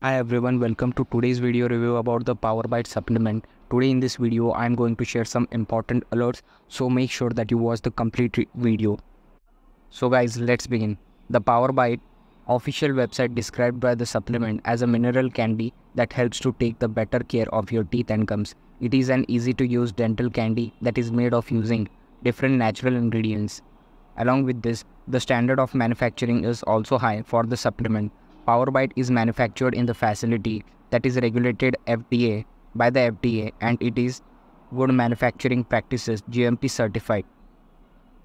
Hi everyone, welcome to today's video review about the PowerBite supplement. Today in this video, I am going to share some important alerts, so make sure that you watch the complete video. So guys, let's begin. The PowerBite official website described by the supplement as a mineral candy that helps to take the better care of your teeth and gums. It is an easy to use dental candy that is made of using different natural ingredients. Along with this, the standard of manufacturing is also high for the supplement. PowerBite is manufactured in the facility that is regulated by the FDA, and it is good manufacturing practices GMP certified.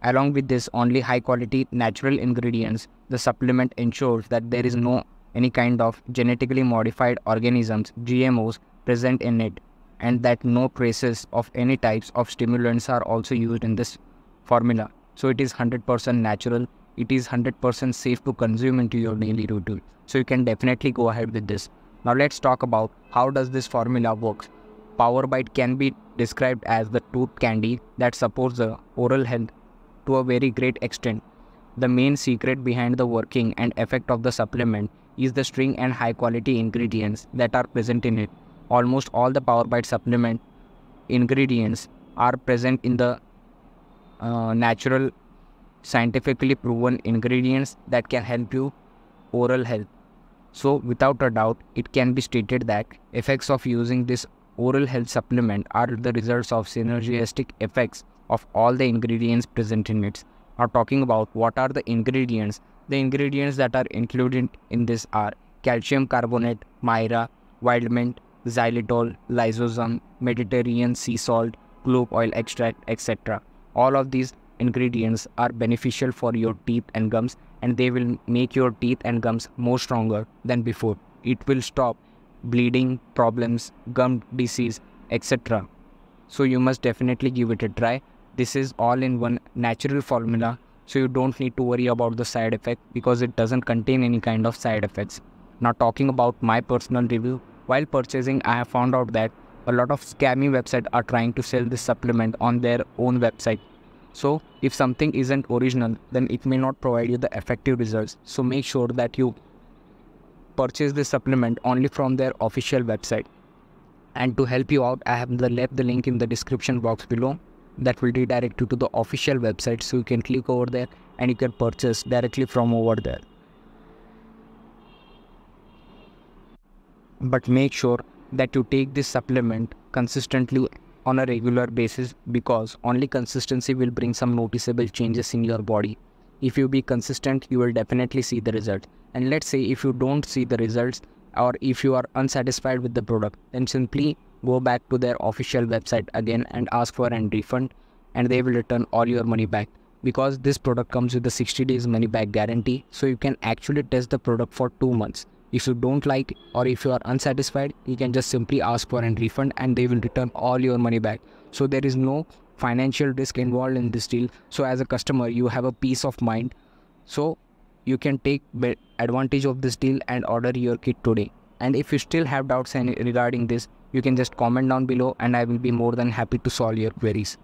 Along with this only high quality natural ingredients, the supplement ensures that there is no any kind of genetically modified organisms GMOs present in it, and that no traces of any types of stimulants are also used in this formula. So it is 100% natural. It is 100% safe to consume into your daily routine. So you can definitely go ahead with this. Now let's talk about how does this formula works. PowerBite can be described as the tooth candy that supports the oral health to a very great extent. The main secret behind the working and effect of the supplement is the string and high quality ingredients that are present in it. Almost all the PowerBite supplement ingredients are present in the natural, scientifically proven ingredients that can help you oral health. So without a doubt, it can be stated that effects of using this oral health supplement are the results of synergistic effects of all the ingredients present in it. Now talking about what are the ingredients that are included in this are calcium carbonate, myra, wild mint, xylitol, lysosome, Mediterranean sea salt, clove oil extract, etc. All of these ingredients are beneficial for your teeth and gums, and they will make your teeth and gums more stronger than before. It will stop bleeding problems, gum disease, etc. So you must definitely give it a try. This is all in one natural formula, so you don't need to worry about the side effect because it doesn't contain any kind of side effects. Now talking about my personal review, while purchasing I have found out that a lot of scammy websites are trying to sell this supplement on their own website. So if something isn't original, then it may not provide you the effective results. So make sure that you purchase this supplement only from their official website. And to help you out, I have left the link in the description box below that will redirect you to the official website, so you can click over there and you can purchase directly from over there. But make sure that you take this supplement consistently on a regular basis, because only consistency will bring some noticeable changes in your body. If you be consistent, you will definitely see the result. And let's say if you don't see the results, or if you are unsatisfied with the product, then simply go back to their official website again and ask for a refund, and they will return all your money back, because this product comes with a 60 days money back guarantee. So you can actually test the product for 2 months. If you don't like or if you are unsatisfied, you can just simply ask for a refund and they will return all your money back. So there is no financial risk involved in this deal. So as a customer, you have a peace of mind. So you can take advantage of this deal and order your kit today. And if you still have doubts regarding this, you can just comment down below and I will be more than happy to solve your queries.